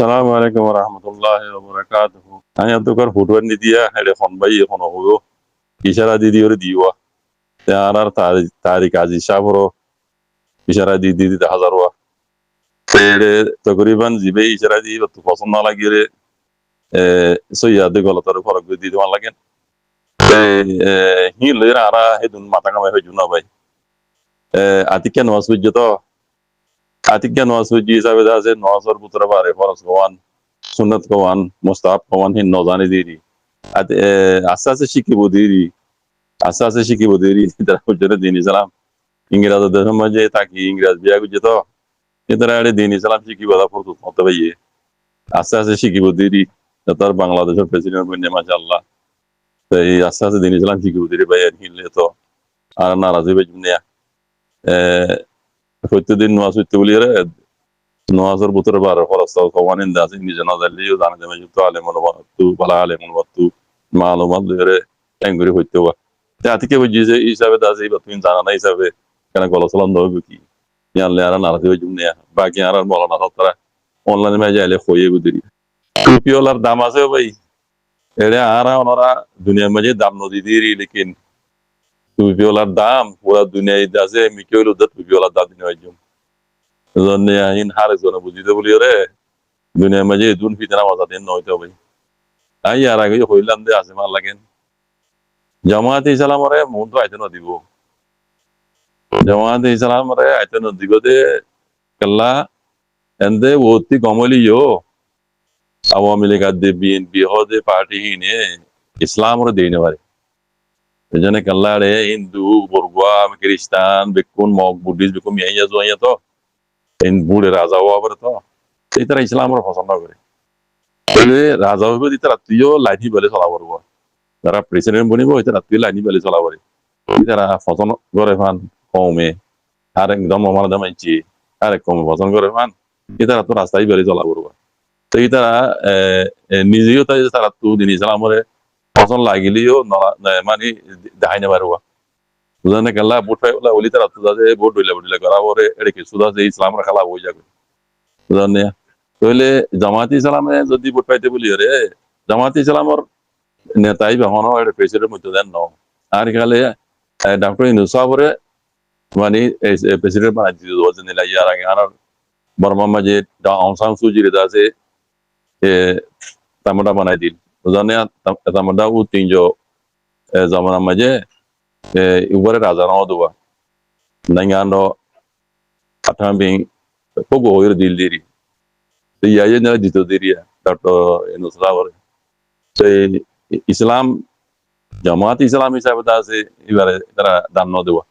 Assalamu alaikum warahmatullahi wabarakatuh. Anya tukar hutuan ni dia hele khon bai khono huyo ishara di ore diwa. Te arar tarik azi shabro ishara di da hazarwa. Te takriban zibe ishara di tu pasan na lagire so yade golatar farak di wan lagen. Te hi lera ara hedun matanga mai hojuna bai. Atiken wasu joto atiken wasu ji sabe da se nawasar putra bare faras gowan সুন্নত কোয়ান মোস্তাহাব কোয়ান হিন নজানি দিরি আস্তে আস্তে শিখিব দিরি আস্তে আস্তে শিখিব দিরি তারা হুজুরে দিন ইসলাম ইংরেজদের সমাজে তাকি ইংরেজ বিয়া গুজে তো তারা আরে দিন ইসলাম শিখিব দা প্রস্তুত হতে পাইয়ে আস্তে আস্তে শিখিব দিরি তার বাংলাদেশের প্রেসিডেন্ট বন্যে মাশাআল্লাহ তো এই আস্তে আস্তে দিন ইসলাম শিখিব দিরি ভাই আর হিনলে তো আর নারাজি বেজুনিয়া প্রত্যেকদিন নোয়াজ হইতে বলি রে نواظر بطر بار خلاص قوانين ده إني جنازة اللي يودان ده مجبط على منوباتو بلا على منوباتو معلومات غير أنغري هو توا تأتي كي وجيزة إيشابه ده زي بتوين زانا ده إيشابه كنا قول سلام ده بكي يعني اللي أنا نارتي بجمنيه باقي أنا مولا نخطره أونلاين ما جاي له خويه بدري توبيولار داماسه باي إيه أنا ونورا دنيا مجد دام نودي ديري لكن توبيولار دام ولا دنيا إدازه ميكيولو ده توبيولار دام دنيا جم জন্যে আইন হারে জন বুঝিতে বলি রে দুনিয়ার মাঝে দুন ফিতনা মজাদিন নইতে হবে তাই আর আগে হইলাম দে আছে মার লাগেন জামায়াতে ইসলাম রে মন তো আইতে নদিব জামায়াতে ইসলাম রে আইতে নদিব দে কাল্লা এন্দে ওতি কমলিও আওয়ামী লীগ দে বিএনপি হদে পার্টি হিনে ইসলাম রে দেনে পারে এজন্য কাল্লা রে হিন্দু বর্গা খ্রিস্টান বেকুন মগ বুদ্ধিস্ট বেকুন ইয়া জয়া তো in bude raja hua bare to itara islam ro পছন্দ করে বলে রাজা হইব ইতারা তুইও লাইনি বলে চলা পারবো যারা প্রেসিডেন্ট বনিব ইতারা তুই লাইনি বলে চলা পারে ইতারা পছন্দ করে ফান কমে আর একদম আমার দামাইছি আর কমে পছন্দ করে ফান ইতারা তো রাস্তায় বলে চলা পারবো তো ইতারা নিজেও তাই তারা তো দিন ইসলামরে পছন্দ লাগিলেও মানে দেখাই না পারবো বুঝানে গেলা ভোট পাইলা ওলি তারা তো যাতে ভোট হইলে করা পরে এটা কি সুদা যে ইসলাম রাখালা হয়ে যাবে বুঝানে তাহলে জামায়াতে ইসলামে যদি ভোট পাইতে বলি রে জামায়াতে ইসলামর নেতাই বাহন এটা প্রেসিডেন্ট মধ্যে দেন ন আর কালে ডক্টর ইউনূস সাহেবরে মানে প্রেসিডেন্ট বানাই দিল ওজন নিলা ইয়ার আগে আর বর্মা মাঝে আউং সান সুজি রে আছে তামডা বানাই দিল বুঝানে তামডা ও তিনজো জামানা মাঝে ubare raza na oduwa nangando atambing pogo hoyr dildiri te yaye na dito diria dato enusrawar te islam jamaat islam hisabe da se ibare tara danno dewa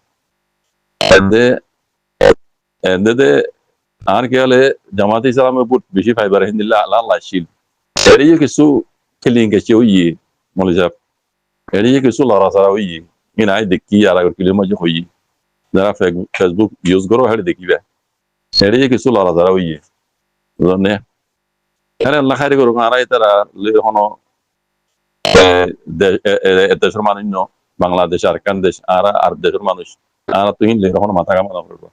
ende de আর কেলে জামাত ইসলামের উপর বেশি ফাইবার হিন্দিল্লা আল্লাহ শিল এরিয়ে কিছু খেলিং গেছে ওই মলিজাব এরিয়ে কিছু লড়াছাড়া ওই in ay dekki yara gor kilima jo hoyi dara facebook use goro hade dekiba sere ke sula ra dara hoyi zonne ana allah khair goro ara itara le hono দেশের মানুষ ন বাংলাদেশ আর কান দেশ আর দেশের মানুষ আর তো হিনলে হোনো মাথা কামনা করব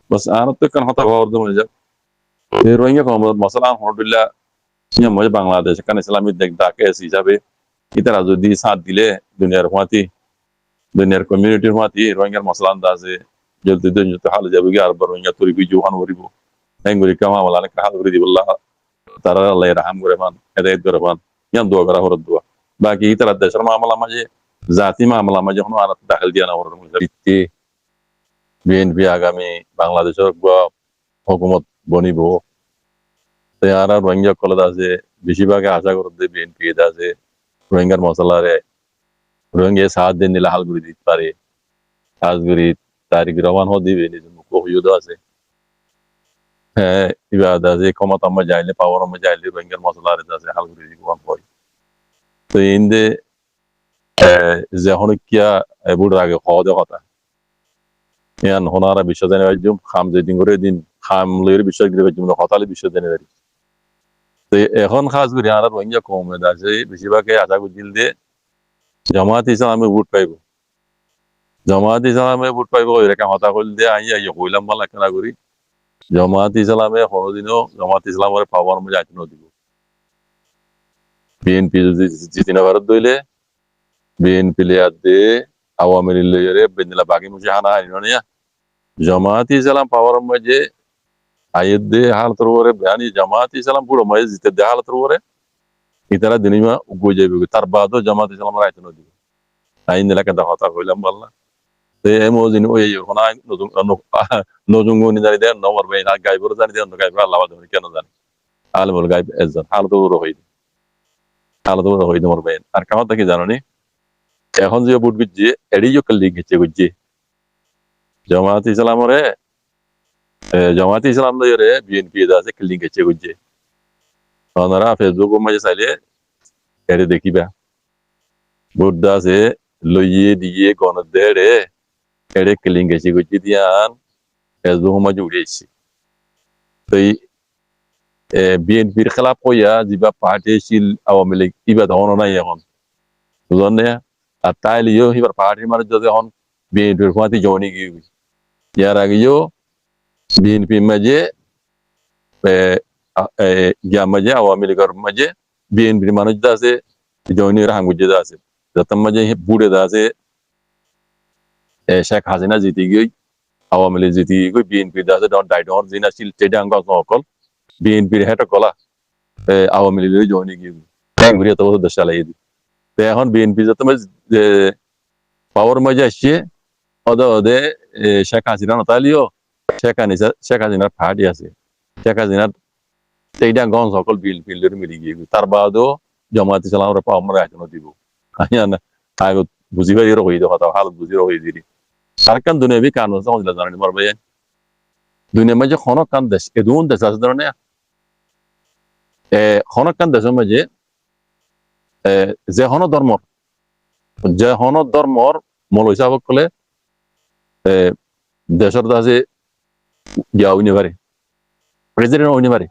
বাস আর তো কান হতা হওয়ার দম যা এই রোহিঙ্গা কম মসলা হরদুল্লাহ সিয়া মজে বাংলাদেশ কান ইসলামী দেখ ডাকে হিসাবে ইতারা যদি সাথ দিলে দুনিয়ার হওয়াতি দুনিয়ার কমিউনিটির মাতি রোহিঙ্গার মসলা আন্দাজে জলদি দিন যত হাল যাবে আর রোহিঙ্গা তরি বিজু হান হরিব এঙ্গুরি কামা ওয়ালা নে হাল হরি দিবল্লাহ তারা আল্লাহ রহম করে মান হেদায়েত করে মান ইয়ান দোয়া করা হরদ দোয়া বাকি ইতারা দেশের মামলা মাঝে জাতি মামলা মাঝে কোনো আনাত দাখিল দিয়া না হরদ মুজাবিতি বিএনপি আগামী বাংলাদেশের হুকুমত বনিব তে আর রোহিঙ্গা কলেজ আছে বেশিরভাগে আশা করতে বিএনপি আছে রোহিঙ্গার মসলারে রোহিঙ্গা 7 দিন নিলে হালগুড়ি দিতে পারে হালগুড়ি তারিখ রওয়ান হয়ে দিবে নিজের মুখ হইয়ো আছে হ্যাঁ ইবাদত আছে ক্ষমতা আমরা যাইলে পাওয়ার আমরা যাইলে রোহিঙ্গার মসলারে আছে হালগুড়ি দিব হয় তো ইন্দে যে হনকিয়া বুড়ার আগে হওয়া কথা ইয়ান হনারা বিশ্ব জানে জুম খাম যে দিন করে দিন খামলের বিশ্ব গিরে জুম হতালে বিশ্ব জানে তো এখন খাস করে আর রোহিঙ্গা কমে আছে বেশিরভাগে আশা গুজিল দিয়ে জামাত ইসলামে ভোট পাইব জামাত ইসলামে ভোট পাইব এরকম হতা করল দিয়ে আই আই হইলাম বালা কেনা করি জামাত ইসলামে কোনোদিনও জামাত ইসলামের পাওয়ার মধ্যে আইতে দিব বিএনপি যদি জিতিনা ভারত দইলে বিএনপি লিয়ার দে আওয়ামী লীগের বেদিলা বাকি মুছে হানা হারিনিয়া জামাত ইসলাম পাওয়ার মধ্যে আয়ের দে হালতর ওরে বেআনি জামাত ইসলাম পুরো মধ্যে জিতে দে হালতর ওরে ইতারা দিনিমা উগো যাবে তার বাদও জামাত ইসলাম আইতে দিব আইন এলাকা কথা কইলাম বললা তে এমোজিন ওই কোন নতুন নতুন গুনি জানি দেন নম্বর ভাই না গাইবর জানি দেন গাইবর আল্লাহ জানি কেন জানি আলমুল গাইব এজন হালত বড় হই হালত বড় হই নম্বর ভাই আর কামাত কি জানো নি এখন যে বুট বিজে এডিও কলি গেছে গুজে জামাত ইসলাম রে জামাত ইসলাম রে বিএনপি দাসে কলি গেছে গুজে ওনারা ফেসবুক মাঝে চাইলে এরে দেখিবা বুট দাসে লইয়ে দিয়ে গণ দেড়ে এড়ে কিলিং গেছি গুজি দিয়ান ফেসবুক মাঝে উড়িয়েছি তো বিএনপির খেলাফ কইয়া যিবা পার্টি ছিল আওয়ামী লীগ ইবা ধরনের নাই এখন বুঝলেন আর তাইলেও এবার পার্টির মানুষ যদি এখন বিএনপির খুঁয়াতি জনি গিয়ে ইয়ার আগেও বিএনপির মাঝে গিয়া মাঝে আওয়ামী লীগের মাঝে বিএনপির মানুষ দা আছে জনির হাঙ্গুজে দা আছে যাতার মাঝে বুড়ে দা আছে শেখ হাসিনা জিতে গিয়ে আওয়ামী লীগ জিতে গিয়ে বিএনপি দা আছে ডাইডর জিনা ছিল চেডাঙ্গ সকল বিএনপির হেঁটে কলা আওয়ামী লীগের জনি গিয়ে ঘুরিয়ে তো দেশ চালাই দি তো এখন বিএনপি যাতে পাওয়ার মাঝে আসছে ওদে ওদে শেখ হাসিনা নতালিও শেখ হাসিনার পার্টি আছে শেখ হাসিনার সেইটা গঞ্জ সকল বিএনপির মিলি গিয়ে তার বাদও জামাত ইসলামের পাওয়ার আয়োজন দিব আগে বুঝি পাই হয়ে দেওয়া হালত বুঝি হয়ে দিলি সারকান দুনিয়া বি কান হচ্ছে জানি মারবে দুনিয়ার মাঝে খনক কান দেশ এদুন দেশ আছে ধরনের খনক কান দেশের মাঝে যে হন ধর্মর মল হিসাবক কলে দেশের দাসে গিয়া হইনে পারে প্রেসিডেন্ট হইনে পারে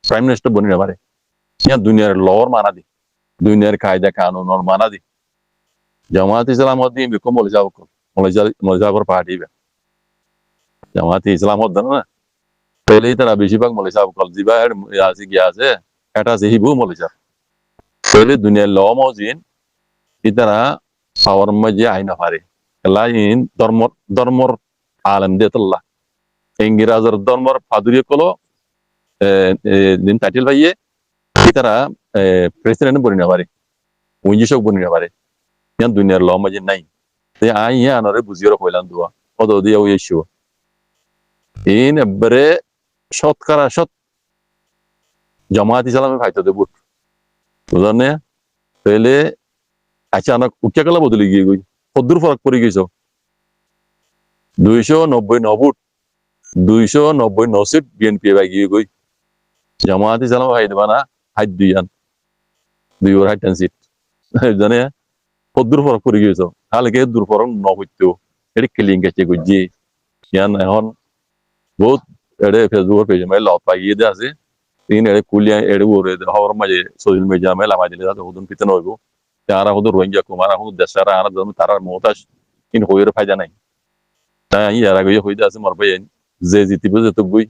প্রাইম মিনিস্টার বনিনে পারে দুনিয়ার লর মানা দি দুনিয়ার কায়দা কানুন মানা দি জামাত ইসলাম দিন বিকম মলিসাবর পার্টি জামাত ইসলাম না পেলেই তারা বেশিরভাগ মলিসাব কল যিবা আছে গিয়া আছে এটা আছে হিবু মলিসাব পেলে দুনিয়ার ল মজিন ইতারা পাওয়ার মাঝে আইনা পারে লাইন ধর্মর আলম দেতল্লা ইংরাজের ধর্মর ফাদুরিয়ে কলো দিন টাইটেল ভাইয়ে তারা প্রেসিডেন্ট বনিনা পারে উইজিসক বনিনা পারে দুনিয়ার ল মাঝে নাই আই আনরে বুঝিয়ে কইলাম দোয়া কত দিয়ে ওই এসো ইন এবারে শতকরা জামাত ইসলামে ফাইতে দেব বুঝলেন না পেলে আচানক উঠে গেলা বদলে গিয়ে গই কদ্দুর ফরক পড়ে গেছ 290 সিট বিএনপি বাই গিয়ে গই জামাত ইসলাম হাই দেবা না হাই দুই ওর হাইটেন সিট জানে কদ্দুর ফরক পড়ে গেছ কালকে দূর ফরক নহইতো এটি কিলিং গেছে গুজি ইয়ান এখন বহুত এড়ে ফেসবুক পেজ মে লত পাইয়ে দে আছে তিন এড়ে কুলিয়া এড়ে ওরে হওয়ার মাঝে সোশ্যাল মিডিয়া মে লামাই দিলে তাতে হুদুন পিতে নইব তারা হুদুর রোহিঙ্গা কুমার হুদুর দেশারা আনা জন্য তারার মহতাজ ইন হইয়ের ফায়দা নাই তাই ইয়ার আগে হইতে আছে মরবে যে জিতিব যেতুক গুই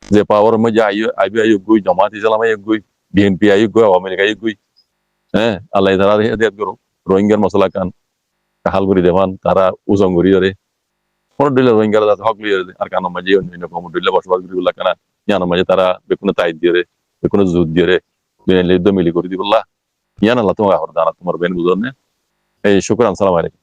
যে পাওয়ার মাঝে আইবি গুই জামাত ইসলাম গুই বিএনপি গুই আওয়ামী লীগ গুই হ্যাঁ আল্লাহ তারা হেদায়েত করো রোহিঙ্গার মশলা কান কাহাল করে দেওয়ান তারা উজং করি ধরে কোন দিলে রোহিঙ্গারা যাতে হক লিয়ে আর কানো মাঝে অন্য কম দিলে বসবাস করি কানা ইয়ানোর মাঝে তারা বেকুনে তাই দিয়ে বেকুনে জুত দিয়ে মিলি করে দিবল্লা ইয়ান আল্লাহ তোমার দানা তোমার বেন বুঝনে এই শুকরান সালাম আলাইকুম